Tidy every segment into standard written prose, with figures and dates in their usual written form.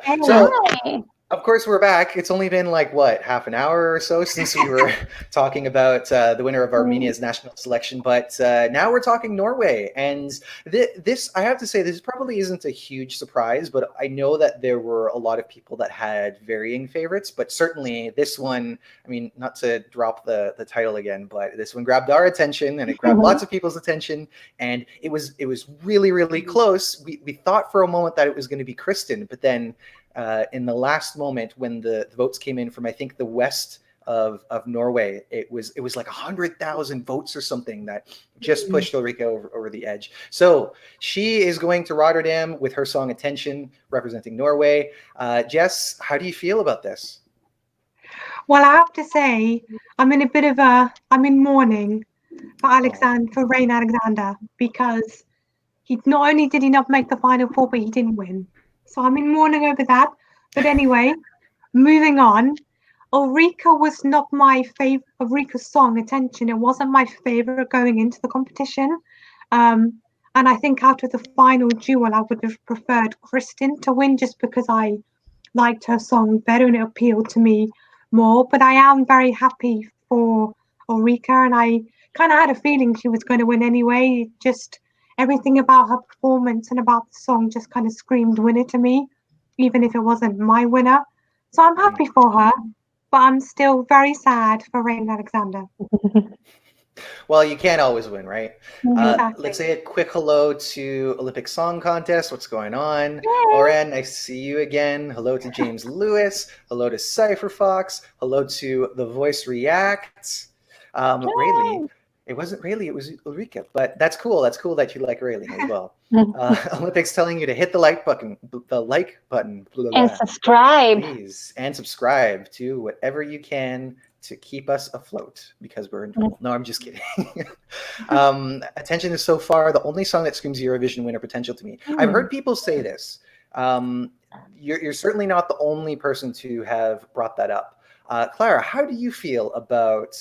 Hey, So, Hi. of course, we're back. It's only been like, what, half an hour or so since we were talking about the winner of Armenia's national selection. But now we're talking Norway. And this, I have to say, this probably isn't a huge surprise, but I know that there were a lot of people that had varying favorites. But certainly this one, I mean, not to drop the title again, but this one grabbed our attention and it grabbed lots of people's attention. And it was really, really close. We thought for a moment that it was going to be Kristen, but then in the last moment when the votes came in from I think the west of Norway, it was like 100,000 votes or something that just pushed Ulrikke over the edge. So she is going to Rotterdam with her song "Attention," representing Norway. Jess, how do you feel about this? well, I have to say, I'm in mourning for Rain Alexander, because he not only did he not make the final four, but he didn't win. So I'm in mourning over that. But anyway, moving on. Ulrika was not my favorite. Ulrika's song "Attention." It wasn't my favorite going into the competition. Um, and I think out of the final duel, I would have preferred Kristen to win, just because I liked her song better and it appealed to me more. But I am very happy for Ulrika, and I kind of had a feeling she was going to win anyway. Just everything about her performance and about the song just kind of screamed winner to me, even if it wasn't my winner. So I'm happy for her, but I'm still very sad for Rain Alexander. Well, you can't always win, right? Exactly. Let's say a quick hello to Olympic Song Contest. What's going on? Yay. Oren, nice to see you again. Hello to James Lewis. Hello to Cypher Fox. Hello to The Voice Reacts. Rayleigh, it wasn't Rayleigh, it was Ulrike, but that's cool. That's cool that you like Rayleigh as well. Olympics telling you to hit the like button, blah, blah, And blah, subscribe. please, and subscribe to whatever you can to keep us afloat because we're in trouble. No, I'm just kidding. Attention is so far the only song that screams Eurovision winner potential to me. I've heard people say this. You're certainly not the only person to have brought that up. Clara, how do you feel about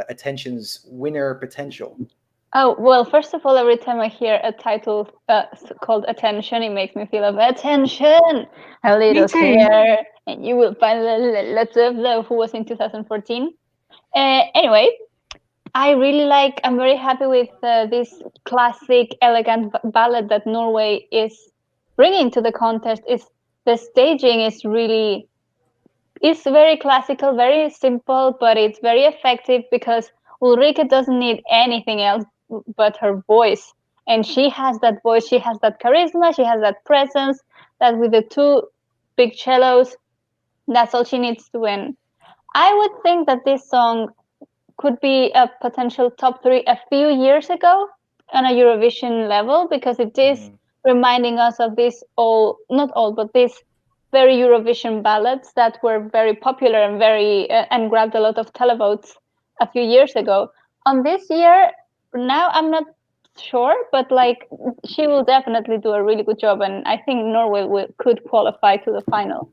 Attention's winner potential? Oh, well, first of all, every time I hear a title called Attention, it makes me feel of attention, a little here, and you will find lots of love, who was in 2014. Anyway, I'm very happy with this classic, elegant ballad that Norway is bringing to the contest. The staging is really, it's very classical, very simple, but it's very effective because Ulrike doesn't need anything else but her voice. And she has that voice, she has that charisma, she has that presence, that with the two big cellos, that's all she needs to win. I would think that this song could be a potential top three a few years ago on a Eurovision level, because it is reminding us of this not all, but these very Eurovision ballads that were very popular and and grabbed a lot of televotes a few years ago. On this year, now I'm not sure, but like she will definitely do a really good job, and I think Norway could qualify to the final.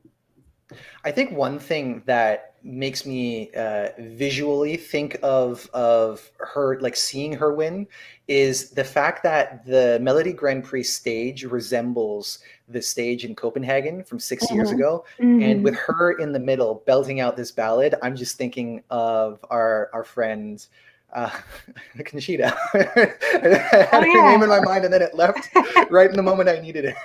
I think one thing that makes me visually think of her, like seeing her win, is the fact that the Melodi Grand Prix stage resembles the stage in Copenhagen from 6 years ago. And with her in the middle belting out this ballad, I'm just thinking of our friend Conchita. I had her name in my mind and then it left right in the moment I needed it.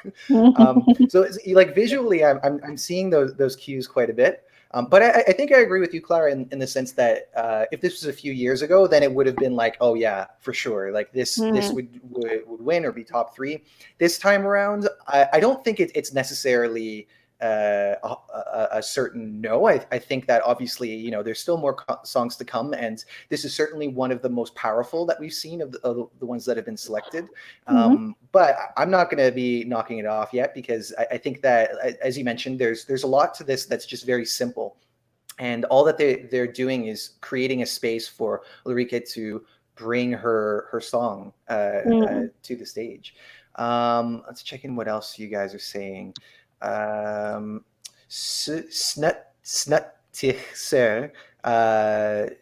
So it's, like visually, I'm seeing those cues quite a bit. But I think I agree with you, Clara, in the sense that if this was a few years ago, then it would have been like, oh yeah, for sure, like this would win or be top three. This time around, I don't think it's necessarily a certain no. I think that obviously, there's still more songs to come, and this is certainly one of the most powerful that we've seen of the ones that have been selected. But I'm not going to be knocking it off yet, because I think that, as you mentioned, there's a lot to this that's just very simple, and all that they're doing is creating a space for Ulrike to bring her song to the stage. Let's check in what else you guys are saying. Snuttichser.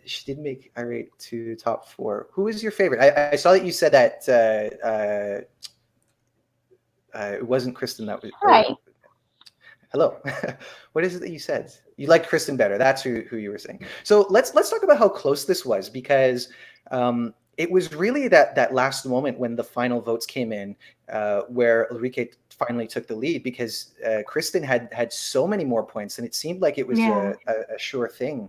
She did make irate to top four. Who is your favorite? I saw that you said that it wasn't Kristen. That was Hi. Hello. What is it that you said? You like Kristen better. That's who you were saying. So let's talk about how close this was, because it was really that last moment when the final votes came in, where Ulrikke finally took the lead, because Kristen had so many more points, and it seemed like it was a sure thing.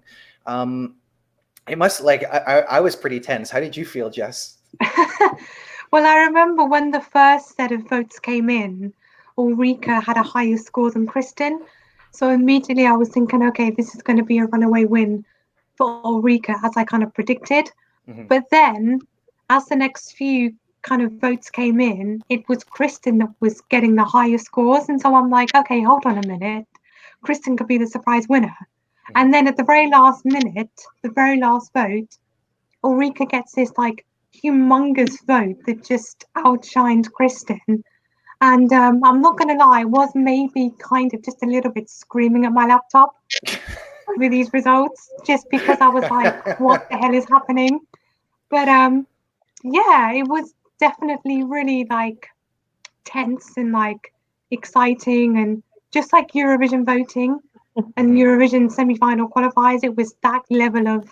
It must, like, I was pretty tense. How did you feel, Jess? Well, I remember when the first set of votes came in, Ulrikke had a higher score than Kristen. So immediately I was thinking, okay, this is going to be a runaway win for Ulrikke, as I kind of predicted. Mm-hmm. But then, as the next few kind of votes came in, it was Kristen that was getting the higher scores. And so I'm like, okay, hold on a minute. Kristen could be the surprise winner. Mm-hmm. And then at the very last minute, the very last vote, Ulrikke gets this like humongous vote that just outshines Kristen. And I'm not going to lie, I was maybe kind of just a little bit screaming at my laptop with these results, just because I was like, what the hell is happening? But yeah, it was definitely really like tense and like exciting, and just like Eurovision voting and Eurovision semi-final qualifiers, it was that level of,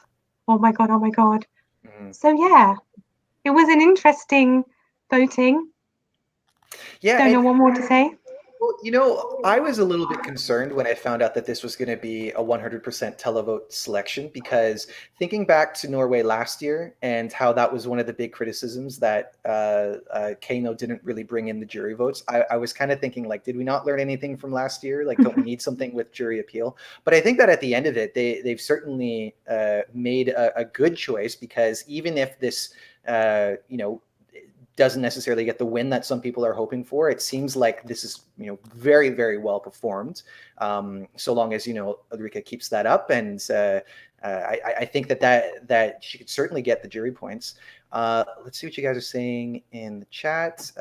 oh my God, oh my God. Mm-hmm. So yeah, it was an interesting voting. Yeah. Don't know what more to say. Well, I was a little bit concerned when I found out that this was going to be a 100% televote selection, because thinking back to Norway last year and how that was one of the big criticisms that Kano didn't really bring in the jury votes, I was kind of thinking, like, did we not learn anything from last year? Like, don't we need something with jury appeal? But I think that at the end of it, they've certainly made a good choice, because even if this, doesn't necessarily get the win that some people are hoping for, it seems like this is, very, very well performed. So long as, Ulrikke keeps that up, and I think that she could certainly get the jury points. Let's see what you guys are saying in the chat.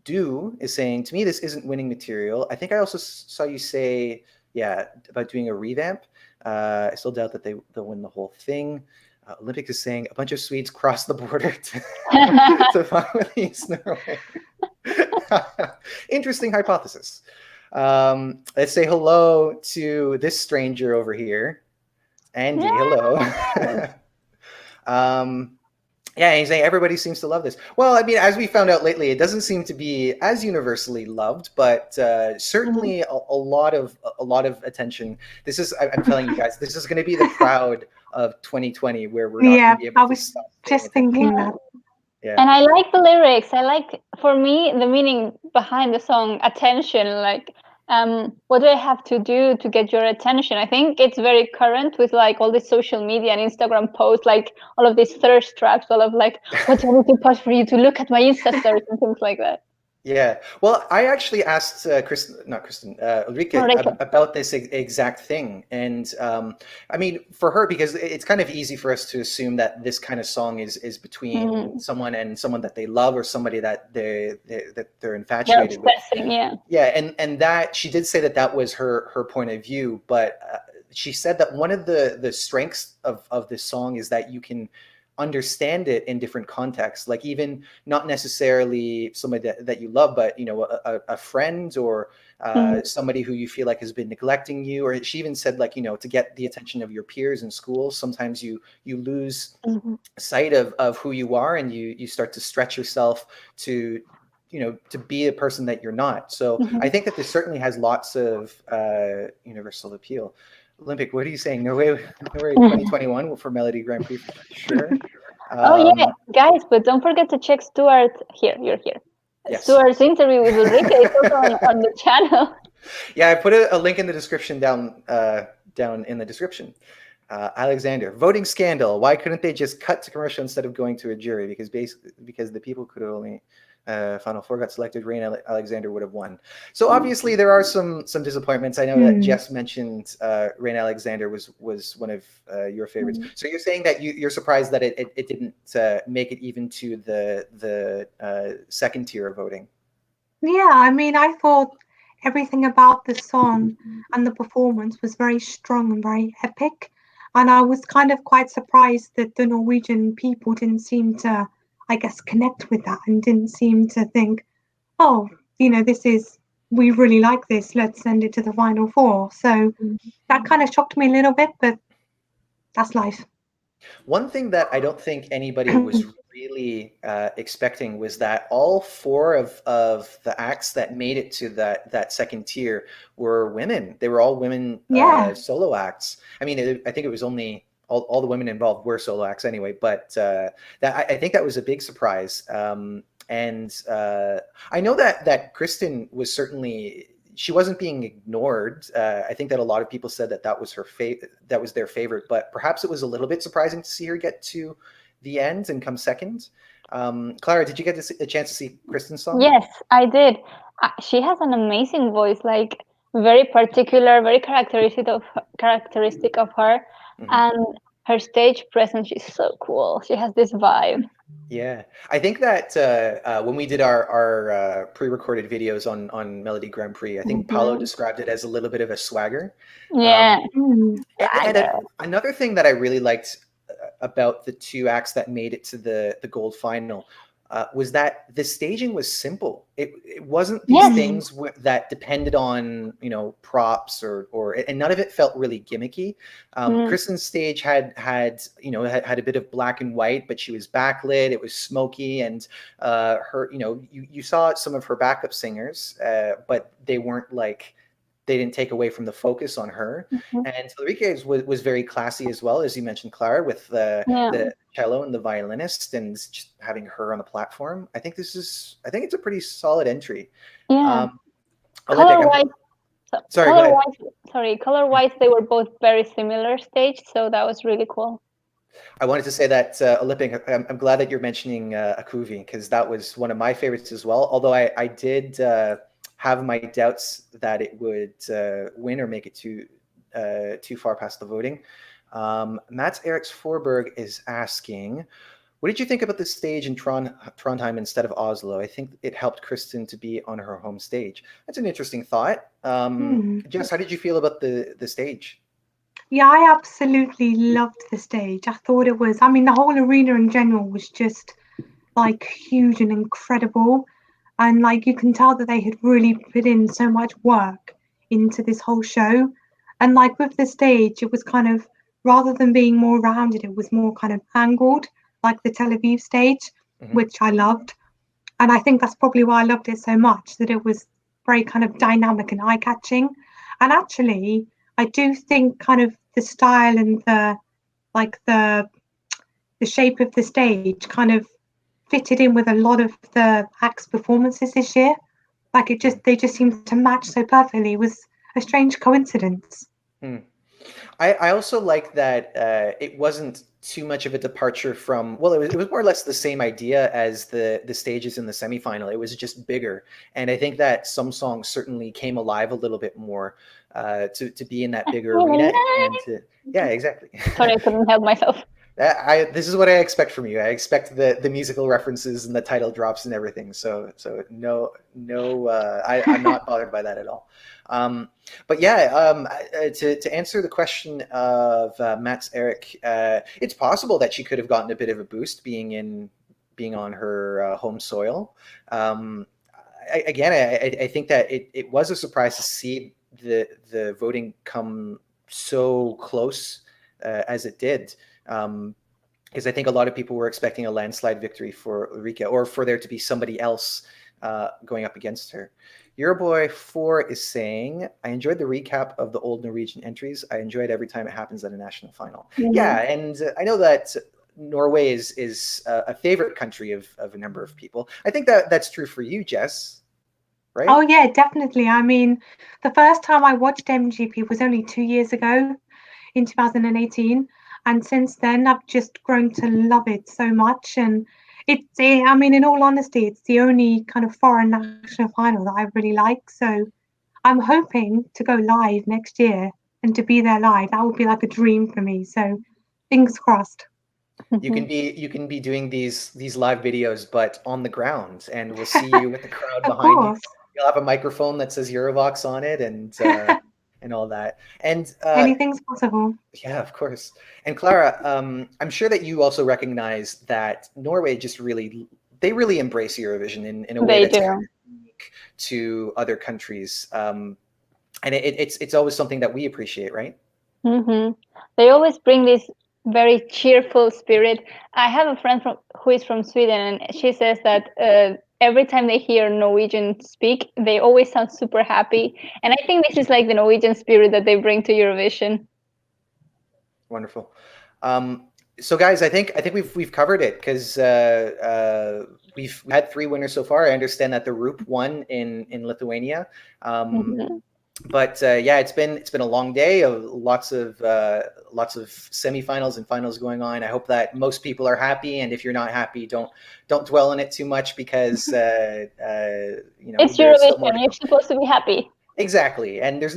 Do is saying, to me, this isn't winning material. I think I also saw you say, about doing a revamp. I still doubt that they'll win the whole thing. Olympic is saying a bunch of Swedes crossed the border to finally Norway. Interesting hypothesis. Let's say hello to this stranger over here. Andy, hello. Yeah, he's saying everybody seems to love this. Well, I mean, as we found out lately, it doesn't seem to be as universally loved, but certainly a lot of attention. This is, I'm telling you guys, this is going to be the crowd of 2020, where we're not going to be able to stop. Just thinking that. Yeah. And I like the lyrics. I like, for me, the meaning behind the song, attention. Like, what do I have to do to get your attention? I think it's very current with like all this social media and Instagram posts, like all of these thirst traps, all of like, what do I need to post for you to look at my Insta stories and things like that. Yeah. Well, I actually asked Ulrikke about this exact thing. And I mean, for her, because it's kind of easy for us to assume that this kind of song is between someone and someone that they love, or somebody that they're infatuated with. Yeah. And that, she did say that was her point of view, but she said that one of the strengths of this song is that you can understand it in different contexts, like even not necessarily somebody that you love, but a friend, or somebody who you feel like has been neglecting you. Or she even said, like, to get the attention of your peers in school, sometimes you lose sight of who you are, and you start to stretch yourself to to be a person that you're not. So I think that this certainly has lots of universal appeal. Olympic, what are you saying? Norway 2021 for Melodi Grand Prix, for sure. Oh yeah, guys, but don't forget to check Stuart here. You're here. Yes. Stuart's interview with Ulrikke is also on the channel. Yeah, I put a link in the description down in the description. Alexander, voting scandal. Why couldn't they just cut to commercial instead of going to a jury? Because the people could have only Final Four got selected. Rain Alexander would have won. So obviously there are some disappointments. I know that Jess mentioned Rain Alexander was one of your favorites. So you're saying that you're surprised that it didn't make it even to the second tier of voting. Yeah, I mean, I thought everything about the song and the performance was very strong and very epic. And I was kind of quite surprised that the Norwegian people didn't seem to, I guess, connect with that, and didn't seem to think, oh, this is we really like this, let's send it to the final four. So that kind of shocked me a little bit, but that's life. One thing that I don't think anybody was really expecting was that all four of the acts that made it to that second tier were women. They were all women solo acts. I mean, I think it was only all the women involved were solo acts anyway, but that I think that was a big surprise. And I know that Kristen was certainly, she wasn't being ignored. I think that a lot of people said that was her that was their favorite, but perhaps it was a little bit surprising to see her get to the end and come second. Clara, did you get a chance to see Kristen's song? Yes, I did. She has an amazing voice, like very particular, very characteristic of her, and her stage presence. She's so cool. She has this vibe. Yeah, I think that when we did our pre-recorded videos on Melodi Grand Prix, I think Paolo described it as a little bit of a swagger. Yeah. And another thing that I really liked about the two acts that made it to the gold final was that the staging was simple. It wasn't these things that depended on, you know, props or and none of it felt really gimmicky. Kristen's stage had you know had a bit of black and white, but she was backlit. It was smoky, and her, you know, you saw some of her backup singers, but they weren't like, they didn't take away from the focus on her. And Ulrikke's was very classy as well, as you mentioned, Clara, with the cello and the violinist, and just having her on the platform. I think it's a pretty solid entry. Yeah. Color-wise, color-wise, they were both very similar stage, so that was really cool. I wanted to say that, Olympic, I'm glad that you're mentioning Akuvi, because that was one of my favorites as well, although I did have my doubts that it would win or make it too far past the voting. Mats Eriks Forberg is asking, what did you think about the stage in Trondheim instead of Oslo? I think it helped Kristen to be on her home stage. That's an interesting thought. Jess, how did you feel about the stage? Yeah, I absolutely loved the stage. I thought it was, I mean, the whole arena in general was just like huge and incredible. And like you can tell that they had really put in so much work into this whole show. And like with the stage, it was kind of, rather than being more rounded, it was more kind of angled, like the Tel Aviv stage, which I loved. And I think that's probably why I loved it so much, that it was very kind of dynamic and eye-catching. And actually, I do think kind of the style and the shape of the stage kind of fitted in with a lot of the acts' performances this year. Like they just seemed to match so perfectly. It was a strange coincidence. I also like that it wasn't too much of a departure from, well, it was more or less the same idea as the stages in the semifinal. It was just bigger, and I think that some songs certainly came alive a little bit more to be in that bigger arena. And yeah, exactly. Sorry, I couldn't help myself. This is what I expect from you. I expect the musical references and the title drops and everything. So no, I'm not bothered by that at all. But yeah, to answer the question of Mats Erik, it's possible that she could have gotten a bit of a boost being on her home soil. I think that it was a surprise to see the voting come so close as it did. Because I think a lot of people were expecting a landslide victory for Ulrikke, or for there to be somebody else going up against her. Euroboy4 is saying, I enjoyed the recap of the old Norwegian entries. I enjoyed every time it happens at a national final. Yeah, and I know that Norway is a favorite country of a number of people. I think that's true for you, Jess, right? Oh yeah, definitely. I mean, the first time I watched MGP was only 2 years ago, in 2018. And since then, I've just grown to love it so much. And I mean, in all honesty, it's the only kind of foreign national final that I really like. So I'm hoping to go live next year and to be there live. That would be like a dream for me. So fingers crossed. You can be doing these live videos, but on the ground, and we'll see you with the crowd behind you. You'll have a microphone that says Eurovox on it, and all that. And anything's possible. Yeah, of course. And Clara, I'm sure that you also recognize that Norway just really embrace Eurovision in a way that's unique. music to other countries. And it's always something that we appreciate, right? They always bring this very cheerful spirit. I have a friend who is from Sweden, and she says that every time they hear Norwegian speak, they always sound super happy. And I think this is like the Norwegian spirit that they bring to Eurovision. Wonderful. So guys, I think we've covered it, because we've had 3 winners so far. I understand that the Roop won in Lithuania. But yeah, it's been a long day of lots of semifinals and finals going on. I hope that most people are happy, and if you're not happy, don't dwell on it too much, because it's Eurovision. You're supposed to be happy. Exactly, and there's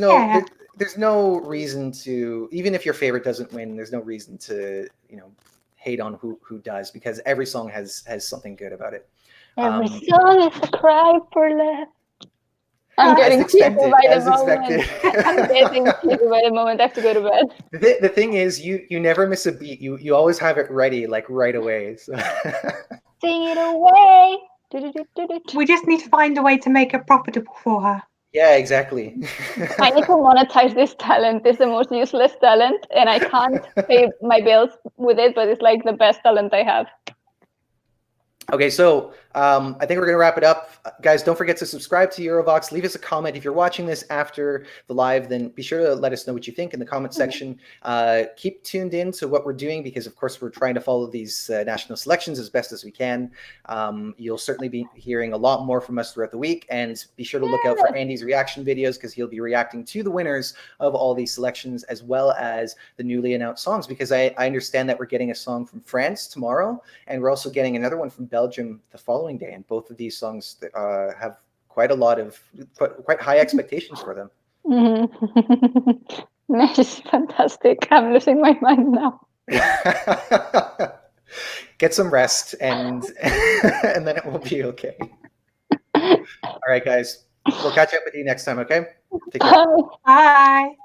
no reason to, even if your favorite doesn't win, there's no reason to hate on who does, because every song has something good about it. Every song is a cry for love. I'm getting teary by the moment. I'm getting teary by the moment. I have to go to bed. The thing is, you never miss a beat. You always have it ready, like right away. So. Sing it away. We just need to find a way to make it profitable for her. Yeah, exactly. I need to monetize this talent. It's the most useless talent, and I can't pay my bills with it, but it's like the best talent I have. Okay, so I think we're going to wrap it up. Guys, don't forget to subscribe to Eurovox. Leave us a comment. If you're watching this after the live, then be sure to let us know what you think in the comment section. Keep tuned in to what we're doing, because, of course, we're trying to follow these national selections as best as we can. You'll certainly be hearing a lot more from us throughout the week. And be sure to look out for Andy's reaction videos, because he'll be reacting to the winners of all these selections, as well as the newly announced songs, because I understand that we're getting a song from France tomorrow, and we're also getting another one from Belgium the following day, and both of these songs have quite high expectations for them. Nice, fantastic. I'm losing my mind now. Get some rest, and then it will be okay. All right, guys, we'll catch up with you next time. Okay, take care. Bye.